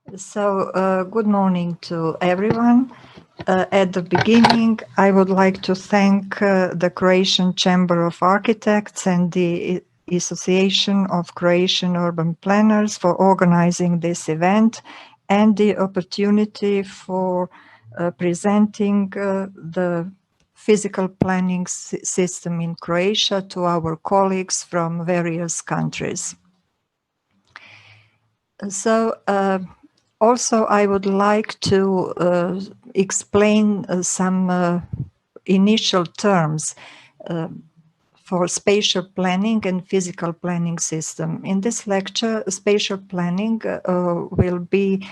Good morning to everyone. At the beginning, I would like to thank the Croatian Chamber of Architects and the Association of Croatian Urban Planners for organizing this event and the opportunity for presenting the physical planning system in Croatia to our colleagues from various countries. Also, I would like to explain some initial terms for spatial planning and physical planning system. In this lecture, spatial planning will be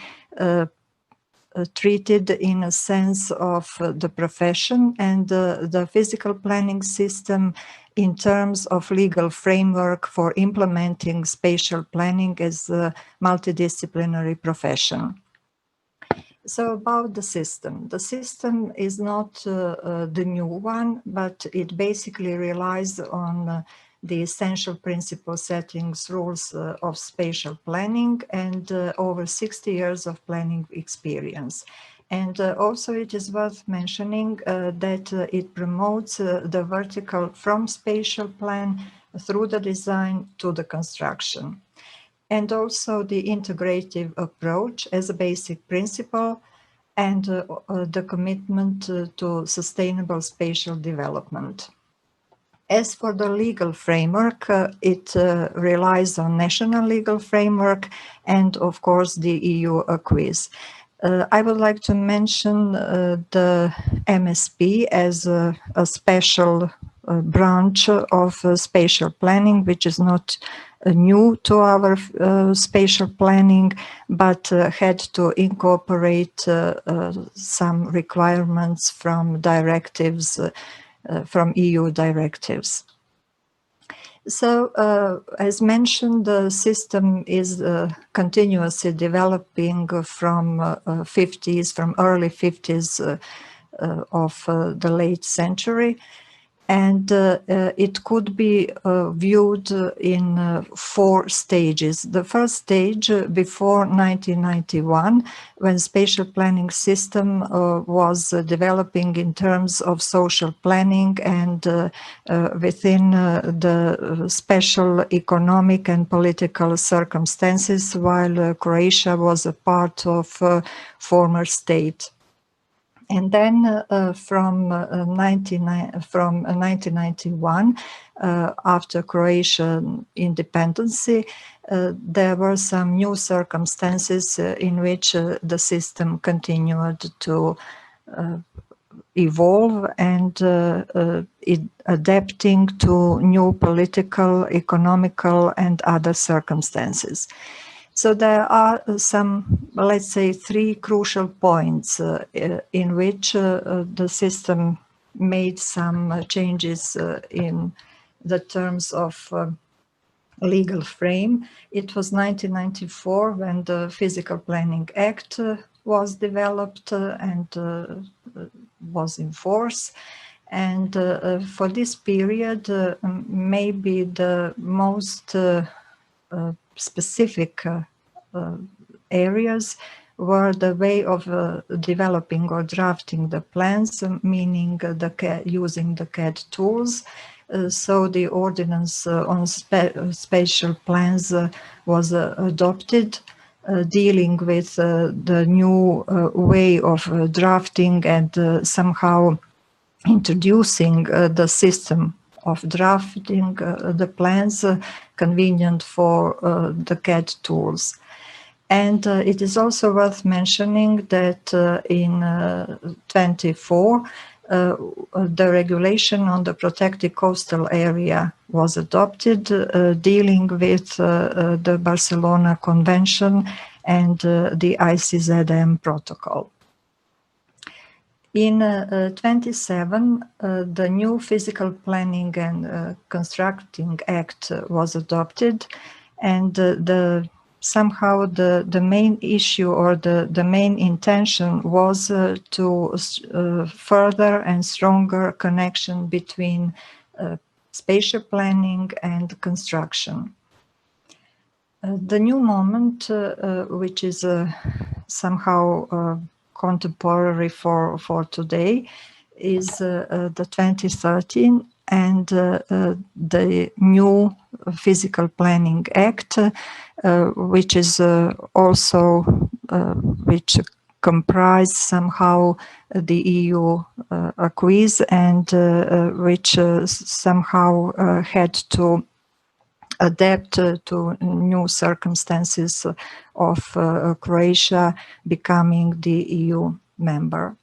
treated in a sense of the profession, and the physical planning system in terms of legal framework for implementing spatial planning as a multidisciplinary profession. So about the system is not the new one, but it basically relies on the essential principle settings rules of spatial planning and over 60 years of planning experience. And also it is worth mentioning that it promotes the vertical from spatial plan through the design to the construction. And also the integrative approach as a basic principle and the commitment to sustainable spatial development. As for the legal framework, it relies on national legal framework and, of course, the EU acquis. I would like to mention the MSP as a special branch of spatial planning, which is not new to our spatial planning, but had to incorporate some requirements from directives, from EU directives. So, as mentioned, the system is continuously developing from early 50s of the late century. And it could be viewed in 4 stages. The first stage, before 1991, when spatial planning system was developing in terms of social planning and within the special economic and political circumstances, while Croatia was a part of former state. And then from 1991, after Croatian independence, there were some new circumstances in which the system continued to evolve and adapting to new political, economical, and other circumstances. So there are some, let's say, 3 crucial points in which the system made some changes in the terms of legal frame. It was 1994 when the Physical Planning Act was developed and was in force. And for this period, maybe the most specific areas were the way of developing or drafting the plans, meaning using the CAD tools. So the ordinance on spatial plans was adopted, dealing with the new way of drafting and somehow introducing the system of drafting the plans convenient for the CAD tools. And it is also worth mentioning that in 24, the regulation on the protected coastal area was adopted, dealing with the Barcelona Convention and the ICZM protocol. In 27, the new Physical Planning and Constructing Act was adopted, and somehow the main issue or the main intention was to further and stronger connection between spatial planning and construction. The new moment, which is somehow contemporary for today is the 2013 and the new Physical Planning Act, which is also which comprise somehow the EU acquis and which somehow had to adapt to new circumstances of Croatia becoming the EU member.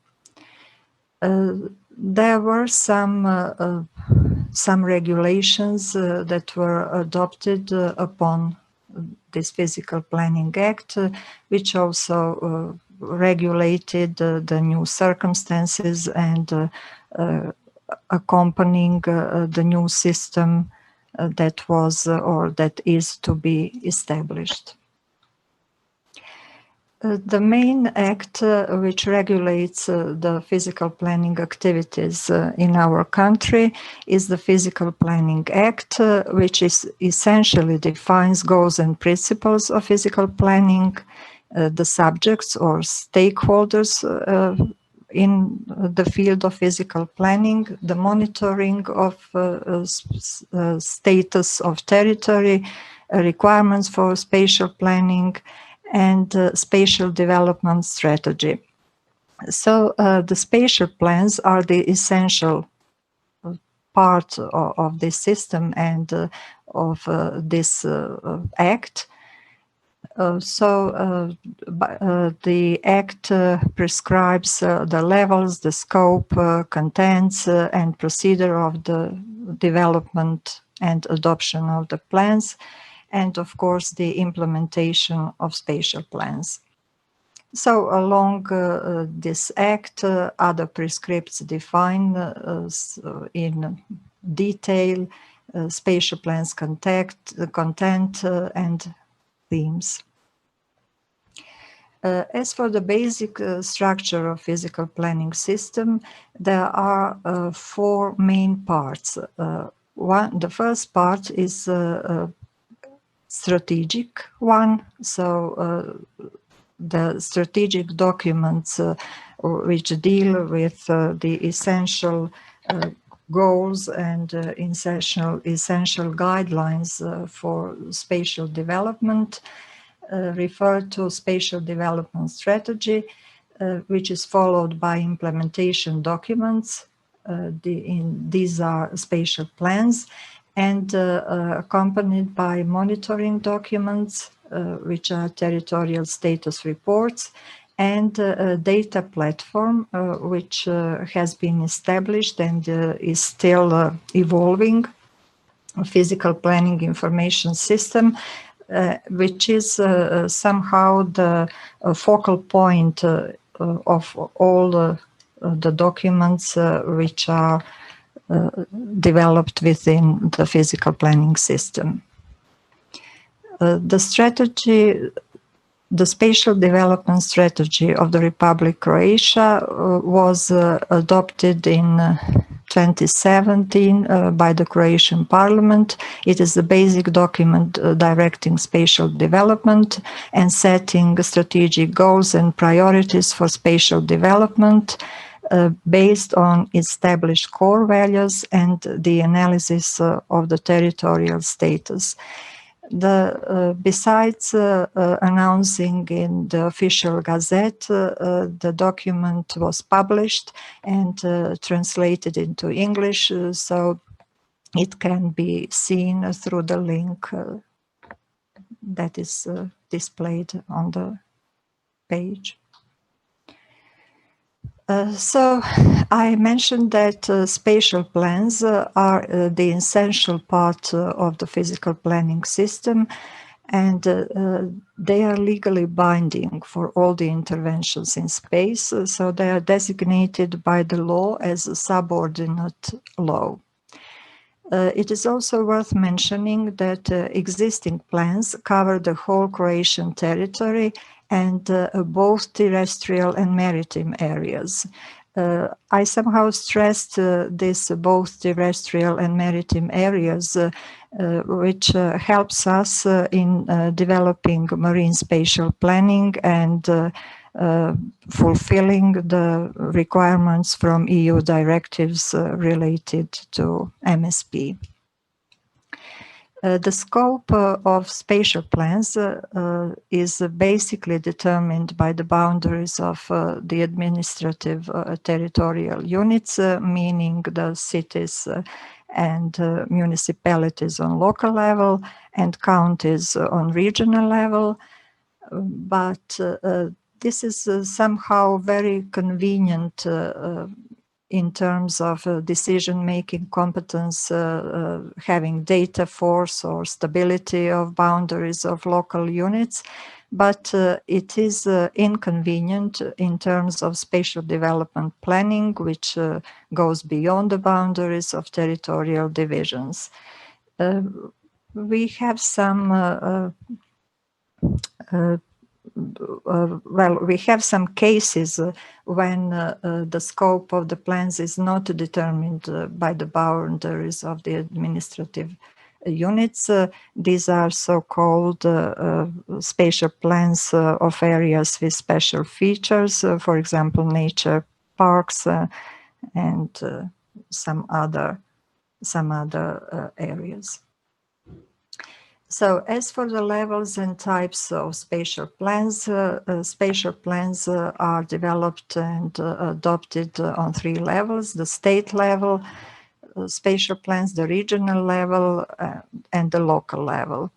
There were some regulations that were adopted upon this Physical Planning Act, which also regulated the new circumstances and accompanying the new system that was or that is to be established. The main act which regulates the physical planning activities in our country is the Physical Planning Act, which is essentially defines goals and principles of physical planning, the subjects or stakeholders in the field of physical planning, the monitoring of status of territory, requirements for spatial planning, and spatial development strategy. So the spatial plans are the essential part of this system and of this act. The act prescribes the levels, the scope, contents, and procedure of the development and adoption of the plans, and of course the implementation of spatial plans. So along this act, other prescripts define in detail spatial plans content and themes. As for the basic structure of physical planning system, there are four main parts. The first part is strategic one, so the strategic documents which deal with the essential goals and essential guidelines for spatial development refer to spatial development strategy, which is followed by implementation documents. These are spatial plans, and accompanied by monitoring documents, which are territorial status reports, and a data platform, which has been established and is still evolving, a physical planning information system, which is somehow the focal point of all the documents which are developed within the physical planning system. The spatial development strategy of the Republic Croatia was adopted in 2017 by the Croatian Parliament. It is the basic document directing spatial development and setting strategic goals and priorities for spatial development based on established core values and the analysis of the territorial status. Besides announcing in the official gazette, the document was published and translated into English, so it can be seen through the link that is displayed on the page. So I mentioned that spatial plans are the essential part of the physical planning system, and they are legally binding for all the interventions in space, so they are designated by the law as a subordinate law. It is also worth mentioning that existing plans cover the whole Croatian territory and both terrestrial and maritime areas. I somehow stressed this both terrestrial and maritime areas, which helps us in developing marine spatial planning and fulfilling the requirements from EU directives related to MSP. The scope of spatial plans is basically determined by the boundaries of the administrative territorial units, meaning the cities and municipalities on local level and counties on regional level. But this is somehow very convenient in terms of decision-making competence, having data force or stability of boundaries of local units, but it is inconvenient in terms of spatial development planning, which goes beyond the boundaries of territorial divisions. We have some we have some cases when the scope of the plans is not determined by the boundaries of the administrative units. These are so-called spatial plans of areas with special features, for example, nature parks and some other areas. So as for the levels and types of spatial plans are developed and adopted on 3 levels: the state level spatial plans, the regional level, and the local level.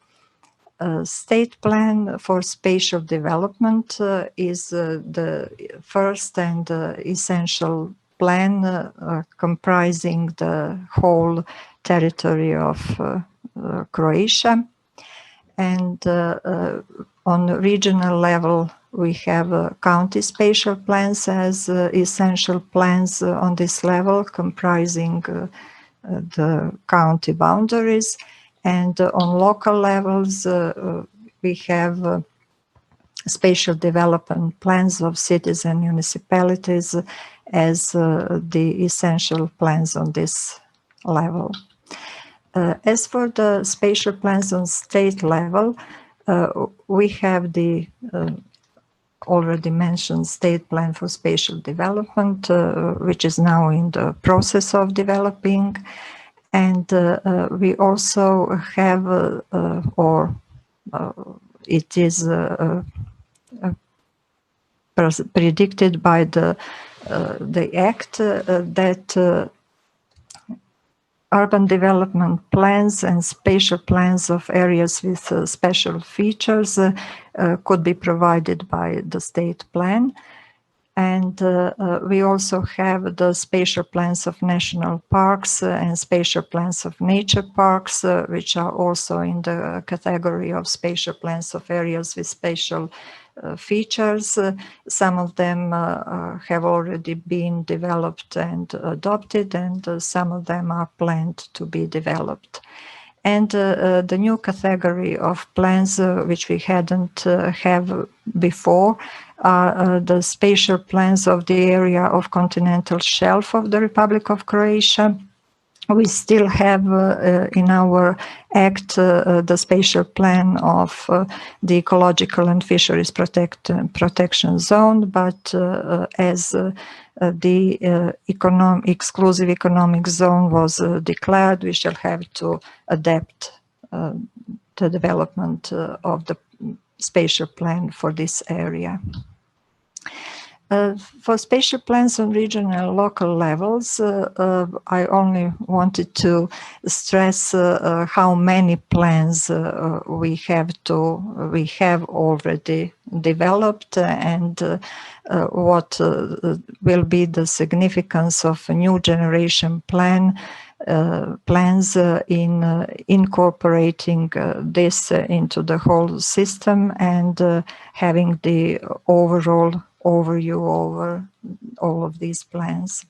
State plan for spatial development is the first and essential plan comprising the whole territory of Croatia. And on regional level, we have county spatial plans as essential plans on this level, comprising the county boundaries. And on local levels, we have spatial development plans of cities and municipalities as the essential plans on this level. As for the spatial plans on state level, we have the already mentioned state plan for spatial development, which is now in the process of developing. And we also have, it is predicted by the Act that urban development plans and spatial plans of areas with special features could be provided by the state plan. And we also have the spatial plans of national parks and spatial plans of nature parks, which are also in the category of spatial plans of areas with special features. Some of them have already been developed and adopted, and some of them are planned to be developed. And the new category of plans, which we hadn't have before, are the spatial plans of the area of continental shelf of the Republic of Croatia. We still have in our Act the spatial plan of the ecological and fisheries protection zone, but as the exclusive economic zone was declared, we shall have to adapt the development of the spatial plan for this area. For spatial plans on regional and local levels, I only wanted to stress how many plans we have already developed, and what will be the significance of a new generation plans in incorporating this into the whole system and having the overall overview over all of these plans.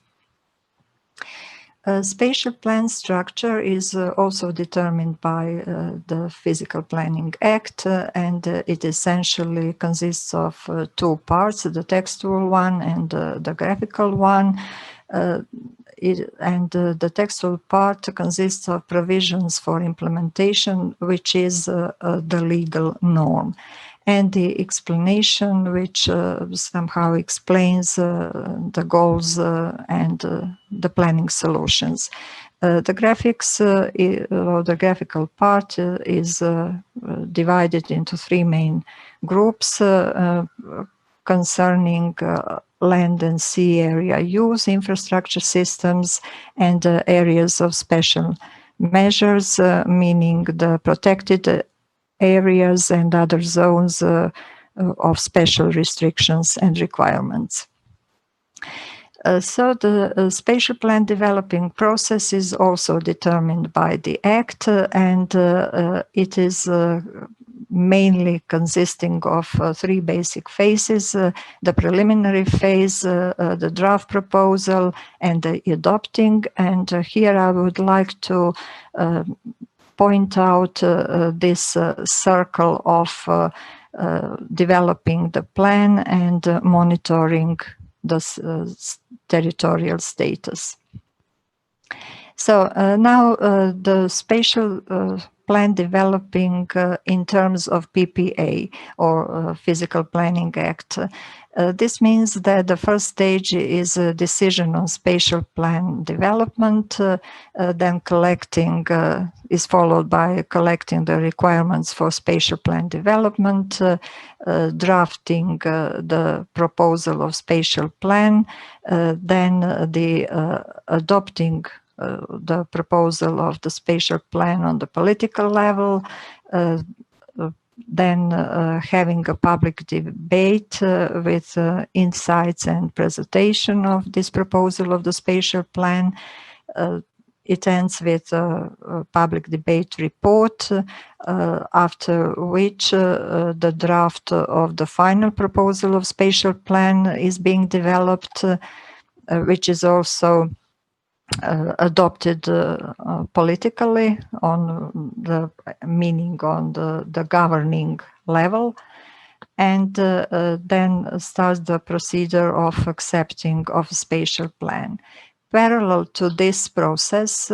Spatial plan structure is also determined by the Physical Planning Act, and it essentially consists of 2 parts, the textual one and the graphical one. The textual part consists of provisions for implementation, which is the legal norm. and the explanation, which somehow explains the goals and the planning solutions. The graphics or the graphical part is divided into three main groups concerning land and sea area use, infrastructure systems, and areas of special measures, meaning the protected areas and other zones of special restrictions and requirements. So the spatial plan developing process is also determined by the Act, and it is mainly consisting of three basic phases: the preliminary phase, the draft proposal, and the adopting. And here I would like to point out this circle of developing the plan and monitoring the territorial status. So now the spatial plan developing in terms of PPA or Physical Planning Act. This means that the first stage is a decision on spatial plan development, then collecting is followed by collecting the requirements for spatial plan development, drafting the proposal of spatial plan, then the adopting the proposal of the spatial plan on the political level, then having a public debate with insights and presentation of this proposal of the spatial plan. It ends with a public debate report, after which the draft of the final proposal of spatial plan is being developed, which is also adopted politically on the meaning on the governing level, and then starts the procedure of accepting of spatial plan. Parallel to this process,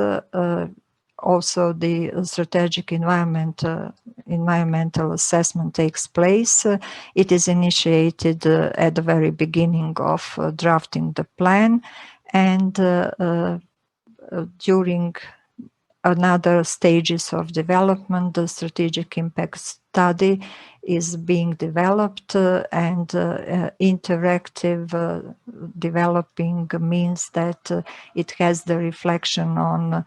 also the strategic environmental assessment takes place. It is initiated at the very beginning of drafting the plan, and during another stages of development, the strategic impact study is being developed, and interactive developing means that it has the reflection on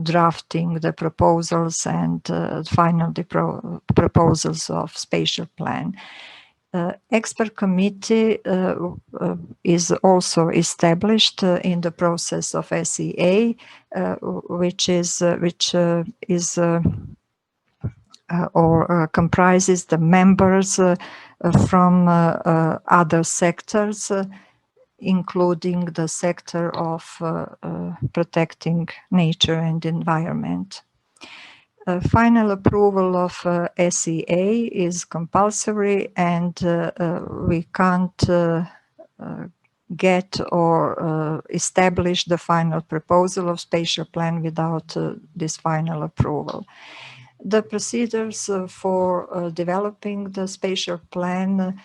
drafting the proposals and final proposals of spatial plan. Expert committee is also established in the process of SEA, which comprises the members from other sectors, including the sector of protecting nature and environment. Final approval of SEA is compulsory, and we can't get or establish the final proposal of spatial plan without this final approval. The procedures for developing the spatial plan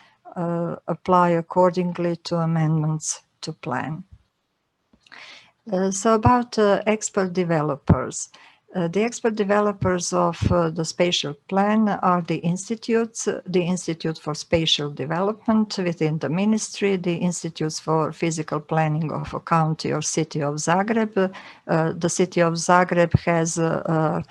apply accordingly to amendments to plan. So about expert developers. The expert developers of the spatial plan are the institutes, the Institute for Spatial Development within the ministry, the Institutes for Physical Planning of a county or city of Zagreb. The city of Zagreb has a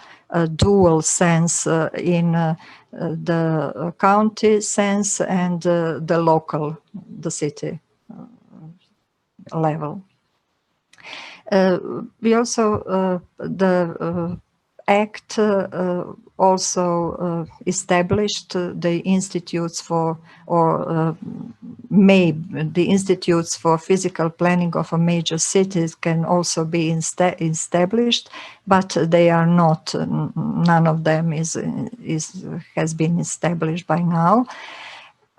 dual sense in the county sense and the local, the city level. We also, the Act also established the institutes for, or the institutes for physical planning of a major cities can also be established, but they are not, none of them has been established by now.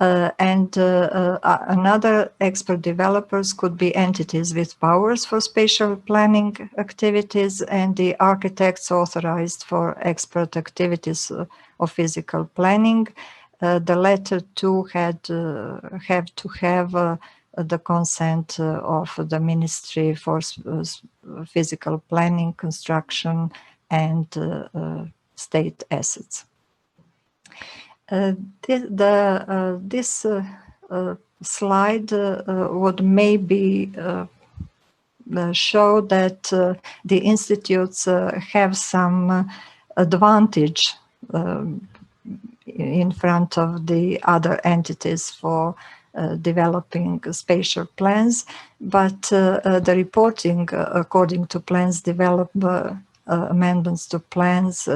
Another expert developers could be entities with powers for spatial planning activities, and the architects authorized for expert activities of physical planning. The latter two have to have the consent of the Ministry for Physical Planning, Construction, and State Assets. This slide would maybe show that the institutes have some advantage in front of the other entities for developing spatial plans, but the reporting according to plans developed amendments to plans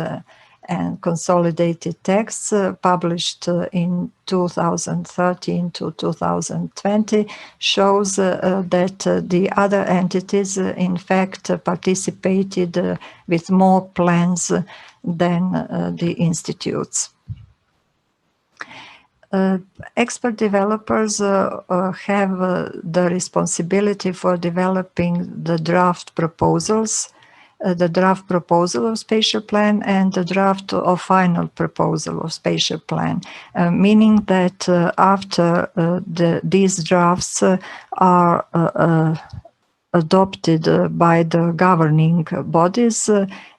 and consolidated texts published in 2013 to 2020 shows that the other entities in fact participated with more plans than the institutes. Expert developers have the responsibility for developing the draft proposals, the draft proposal of spatial plan and the draft of final proposal of spatial plan, meaning that after these drafts are adopted by the governing bodies,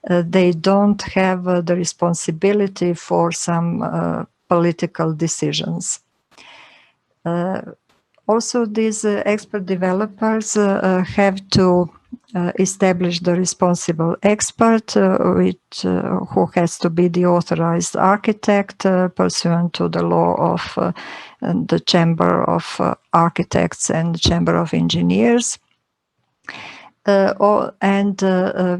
they don't have the responsibility for some political decisions. Also, these expert developers have to establish the responsible expert, who has to be the authorized architect pursuant to the law of the Chamber of Architects and the Chamber of Engineers. And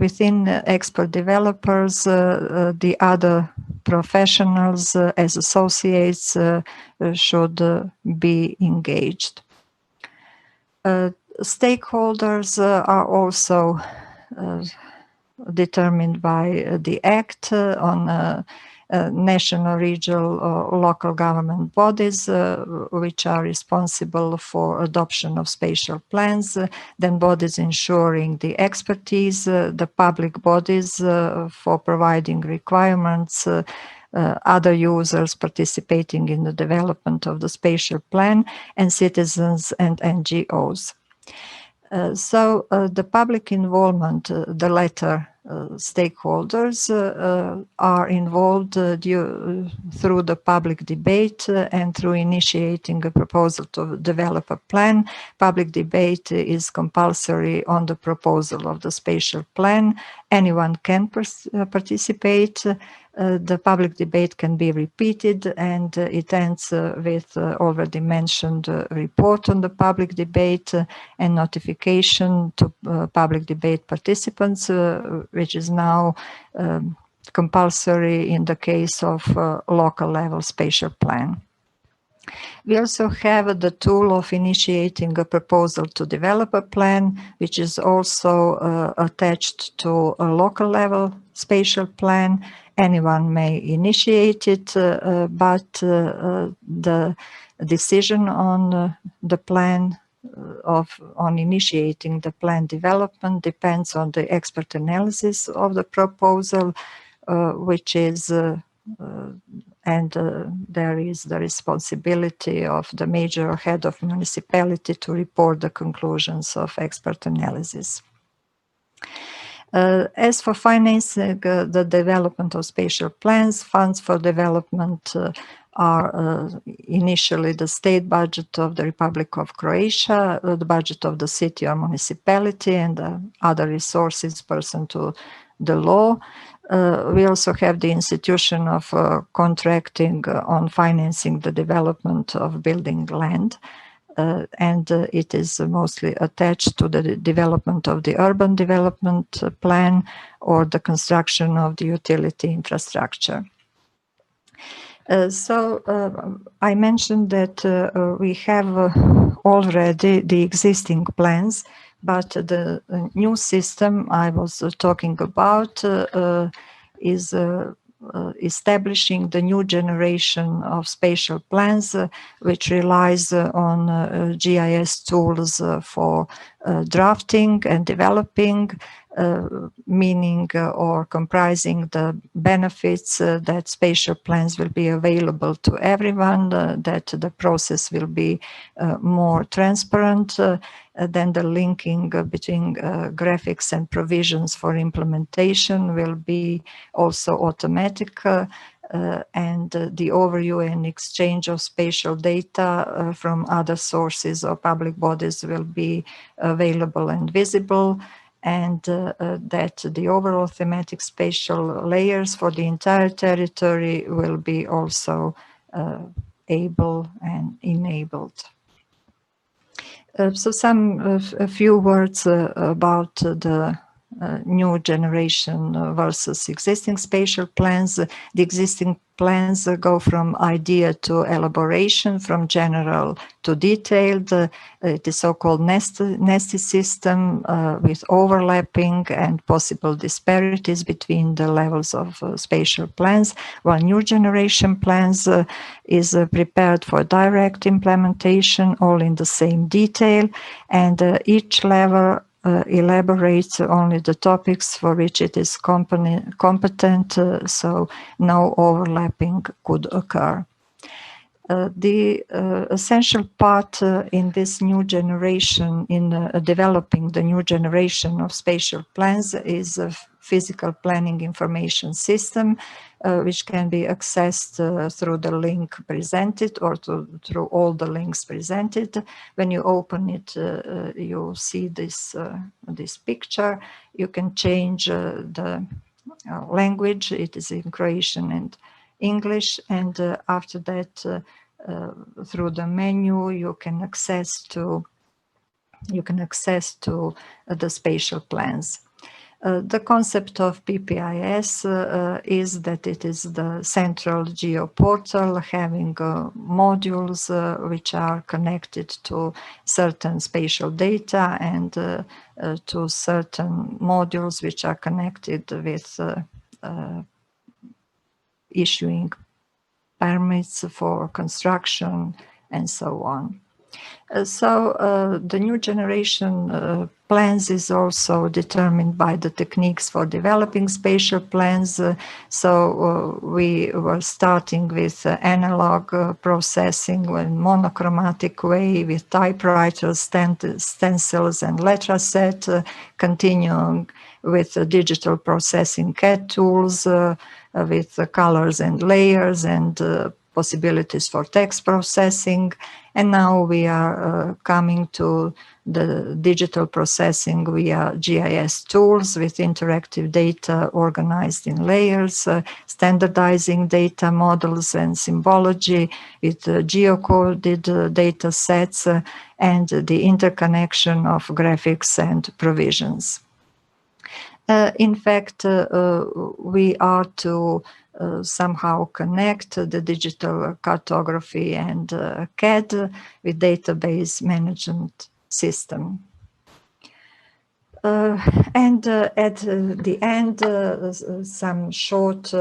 within expert developers, the other professionals as associates should be engaged. Stakeholders are also determined by the Act on national, regional, or local government bodies, which are responsible for adoption of spatial plans, then bodies ensuring the expertise, the public bodies for providing requirements, other users participating in the development of the spatial plan, and citizens and NGOs. So the public involvement, the latter stakeholders are involved through the public debate and through initiating a proposal to develop a plan. Public debate is compulsory on the proposal of the spatial plan. Anyone can participate. The public debate can be repeated, and it ends with already mentioned report on the public debate and notification to public debate participants, which is now compulsory in the case of local level spatial plan. We also have the tool of initiating a proposal to develop a plan, which is also attached to a local level spatial plan. Anyone may initiate it, but the decision on the plan on initiating the plan development depends on the expert analysis of the proposal, which is and there is the responsibility of the major head of municipality to report the conclusions of expert analysis. As for financing the development of spatial plans, funds for development are initially the state budget of the Republic of Croatia, the budget of the city or municipality, and other resources pursuant to the law. We also have the institution of contracting on financing the development of building land. And it is mostly attached to the development of the urban development plan or the construction of the utility infrastructure. So I mentioned that we have already the existing plans, but the new system I was talking about is establishing the new generation of spatial plans, which relies on GIS tools for drafting and developing, meaning or comprising the benefits that spatial plans will be available to everyone, that the process will be more transparent, then the linking between graphics and provisions for implementation will be also automatic, and the overview and exchange of spatial data from other sources or public bodies will be available and visible, and that the overall thematic spatial layers for the entire territory will be also able and enabled. So a few words about the new generation versus existing spatial plans. The existing plans go from idea to elaboration, from general to detailed. It is so-called nested system with overlapping and possible disparities between the levels of spatial plans, while new generation plans is prepared for direct implementation, all in the same detail, and each level elaborates only the topics for which it is competent, so no overlapping could occur. The essential part in this new generation, in developing the new generation of spatial plans, is a physical planning information system, which can be accessed through the link presented or through all the links presented. When you open it, you see this picture. You can change the language. It is in Croatian and English, and after that, through the menu, you can access to the spatial plans. The concept of PPIS is that it is the central geoportal having modules which are connected to certain spatial data and to certain modules which are connected with issuing permits for construction and so on. So the new generation plans is also determined by the techniques for developing spatial plans. We were starting with analog processing in monochromatic way with typewriters, stencils and letraset, continuing with digital processing CAD tools with colors and layers and possibilities for text processing. And now we are coming to the digital processing via GIS tools with interactive data organized in layers, standardizing data models and symbology with geocoded data sets, and the interconnection of graphics and provisions. In fact, we are to somehow connect the digital cartography and CAD with database management system. And at the end, some short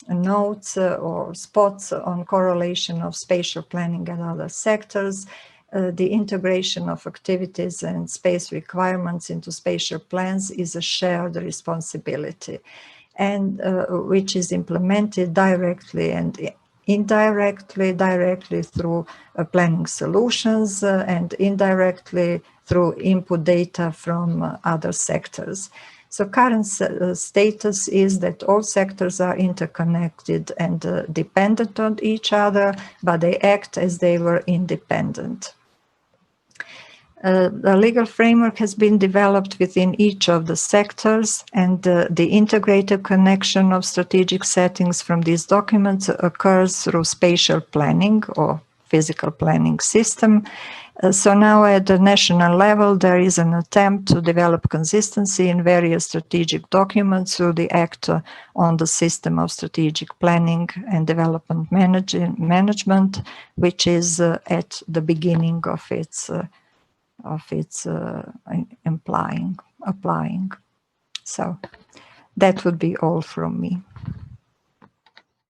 notes or spots on correlation of spatial planning and other sectors. The integration of activities and space requirements into spatial plans is a shared responsibility, and which is implemented directly and indirectly, directly through planning solutions and indirectly through input data from other sectors. So current status is that all sectors are interconnected and dependent on each other, but they act as they were independent. The legal framework has been developed within each of the sectors, and the integrated connection of strategic settings from these documents occurs through spatial planning or physical planning system. So now at the national level, there is an attempt to develop consistency in various strategic documents through the Act on the System of Strategic Planning and Development Management, which is at the beginning of its applying. So that would be all from me.